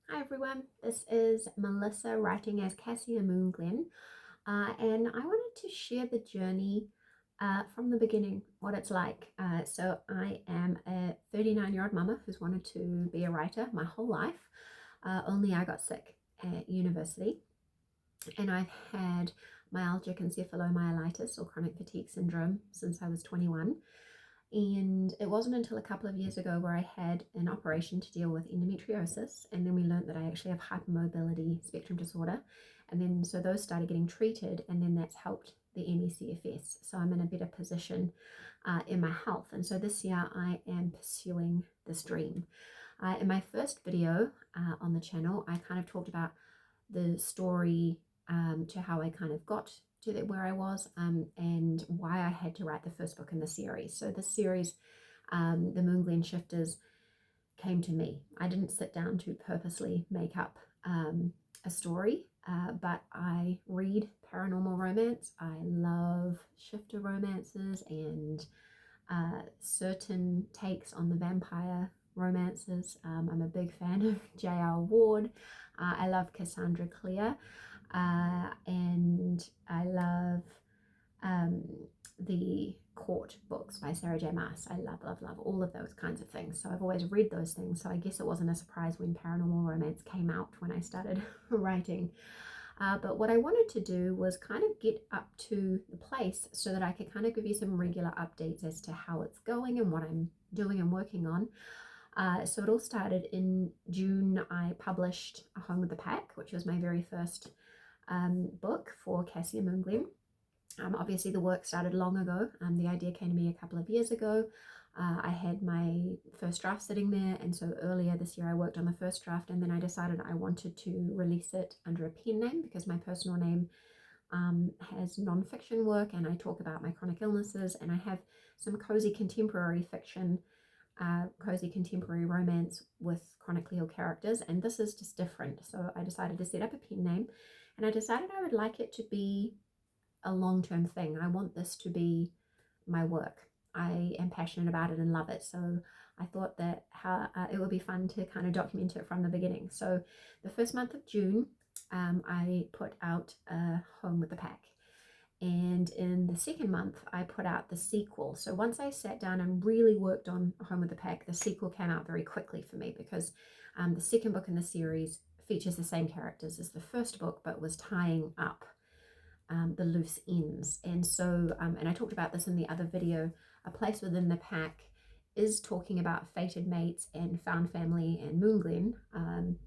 Hi everyone, this is Melissa writing as Cassia Moonglen, and I wanted to share the journey from the beginning, what it's like. So I am a 39-year-old mama who's wanted to be a writer my whole life, only I got sick at university, and I've had myalgic encephalomyelitis or chronic fatigue syndrome since I was 21. And it wasn't until a couple of years ago where I had an operation to deal with endometriosis, and then we learned that I actually have hypermobility spectrum disorder. And then so those started getting treated, and then that's helped the ME/CFS. So I'm in a better position in my health. And so this year I am pursuing this dream. In my first video on the channel, I kind of talked about the story to how I kind of got to where I was and why I had to write the first book in the series. So this series, the Moonglen Shifters, came to me. I didn't sit down to purposely make up a story, but I read paranormal romance. I love shifter romances and certain takes on the vampire romances. I'm a big fan of J.R. Ward. I love Cassandra Clare, and I love um, the court books by Sarah J. Maas. I love, love, love all of those kinds of things. So I've always read those things. So I guess it wasn't a surprise when paranormal romance came out when I started writing. But what I wanted to do was kind of get up to the place so that I could kind of give you some regular updates as to how it's going and what I'm doing and working on. So it all started in June. I published A Home with the Pack, which was my very first book for Cassia Moonglen. Obviously the work started long ago. The idea came to me a couple of years ago. I had my first draft sitting there, and so earlier this year I worked on the first draft, and then I decided I wanted to release it under a pen name because my personal name has non-fiction work, and I talk about my chronic illnesses, and I have some cozy contemporary fiction, cozy contemporary romance with chronically ill characters, and this is just different. So I decided to set up a pen name, and I decided I would like it to be a long-term thing. I want this to be my work. I am passionate about it and love it. So I thought that it would be fun to kind of document it from the beginning. So the first month of June, I put out A Home with the Pack. And in the second month, I put out the sequel. So once I sat down and really worked on A Home with the Pack, the sequel came out very quickly for me because the second book in the series features the same characters as the first book, but was tying up the loose ends. And so, and I talked about this in the other video, A Place Within the Pack is talking about fated mates and found family and Moonglen,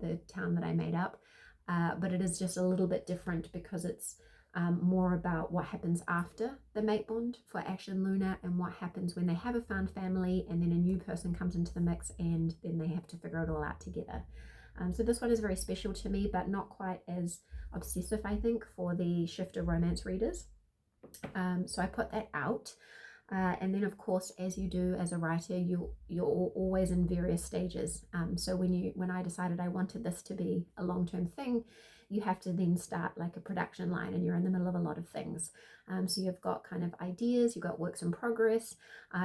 the town that I made up, but it is just a little bit different because it's more about what happens after the mate bond for Ash and Luna, and what happens when they have a found family and then a new person comes into the mix and then they have to figure it all out together. So this one is very special to me, but not quite as obsessive, I think, for the shifter romance readers. So I put that out. And then, of course, as you do as a writer, you're always in various stages. So when I decided I wanted this to be a long-term thing, you have to then start like a production line, and you're in the middle of a lot of things. So you've got kind of ideas, you've got works in progress,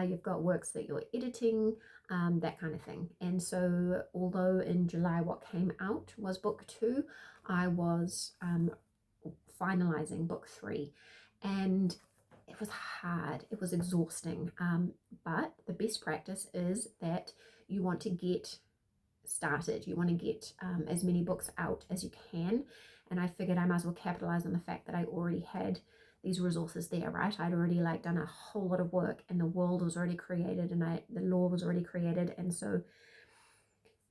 you've got works that you're editing, that kind of thing. And so although in July what came out was book 2, I was finalizing book 3, and it was hard, it was exhausting, but the best practice is that you want to get started, you want to get as many books out as you can. And I figured I might as well capitalize on the fact that I already had these resources there, right? I'd already like done a whole lot of work, and the world was already created, and the lore was already created. And so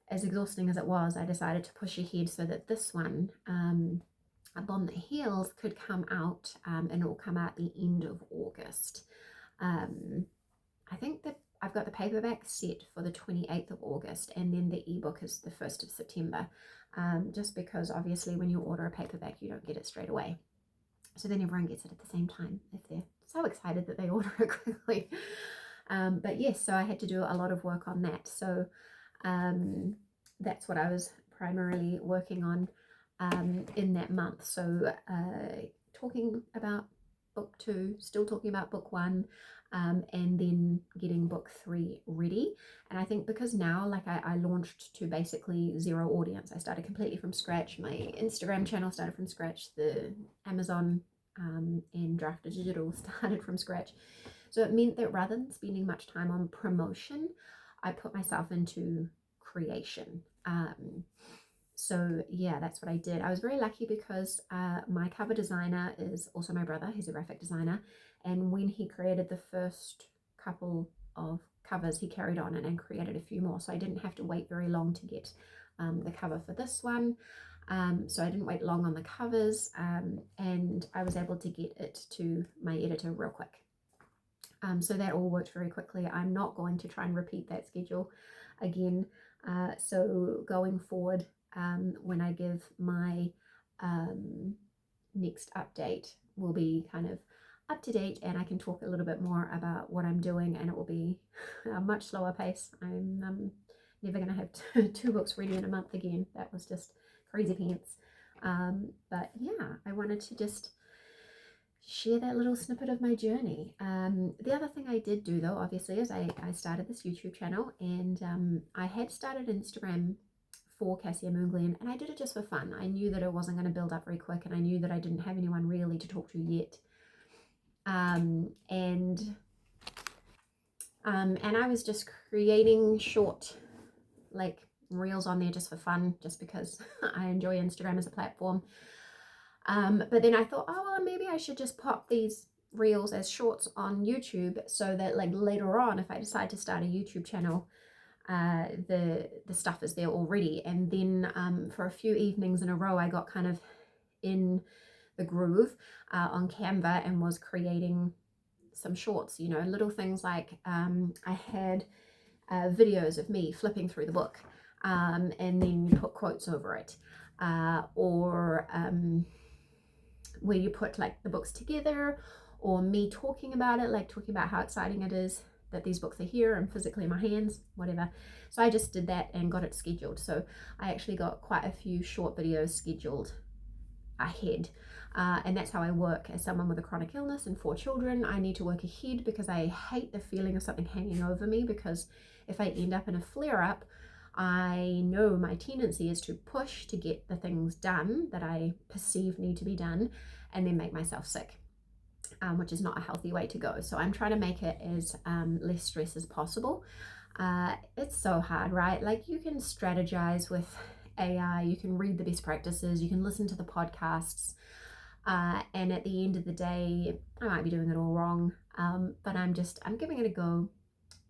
as exhausting as it was, I decided to push ahead so that this one, A Bomb That Heals, could come out, and it will come out the end of August. I think that I've got the paperback set for the 28th of August, and then the ebook is the 1st of September, just because obviously when you order a paperback you don't get it straight away, so then everyone gets it at the same time if they're so excited that they order it quickly. But yes, so I had to do a lot of work on that. So that's what I was primarily working on in that month. So talking about book 2, still talking about book 1, and then getting book 3 ready. And I think because now, like, I launched to basically zero audience. I started completely from scratch. My Instagram channel started from scratch. The Amazon and Draft Digital started from scratch. So it meant that rather than spending much time on promotion, I put myself into creation. So yeah, that's what I did. I was very lucky because my cover designer is also my brother. He's a graphic designer, and when he created the first couple of covers, he carried on and created a few more, so I didn't have to wait very long to get the cover for this one. So I didn't wait long on the covers, and I was able to get it to my editor real quick. So that all worked very quickly. I'm not going to try and repeat that schedule again. So going forward, when I give my next update, will be kind of up to date, and I can talk a little bit more about what I'm doing, and it will be a much slower pace. I'm never going to have two books ready in a month again. That was just crazy pants. But yeah, I wanted to just share that little snippet of my journey. The other thing I did do, though, obviously, is I started this YouTube channel, and I had started Instagram for Cassia Moonglen, and I did it just for fun. I knew that it wasn't going to build up very quick, and I knew that I didn't have anyone really to talk to yet. And I was just creating short, like, reels on there just for fun, just because I enjoy Instagram as a platform. But then I thought, oh, well, maybe I should just pop these reels as shorts on YouTube, so that, like, later on, if I decide to start a YouTube channel, the stuff is there already. And then for a few evenings in a row, I got kind of in the groove on Canva and was creating some shorts, you know, little things like I had videos of me flipping through the book, and then you put quotes over it, or where you put, like, the books together, or me talking about it, like talking about how exciting it is that these books are here and physically in my hands, whatever. So I just did that and got it scheduled. So I actually got quite a few short videos scheduled ahead, and that's how I work. As someone with a chronic illness and 4 children, I need to work ahead, because I hate the feeling of something hanging over me, because if I end up in a flare-up, I know my tendency is to push to get the things done that I perceive need to be done, and then make myself sick, which is not a healthy way to go. So I'm trying to make it as less stress as possible. It's so hard, right? Like, you can strategize with AI, you can read the best practices, you can listen to the podcasts, and at the end of the day, I might be doing it all wrong, but I'm giving it a go,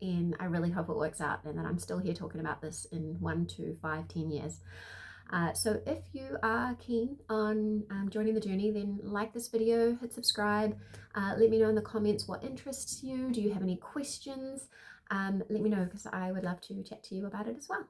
and I really hope it works out, and that I'm still here talking about this in 1, 2, 5, 10 years. So if you are keen on joining the journey, then like this video, hit subscribe, let me know in the comments what interests you. Do you have any questions? Let me know, because I would love to chat to you about it as well.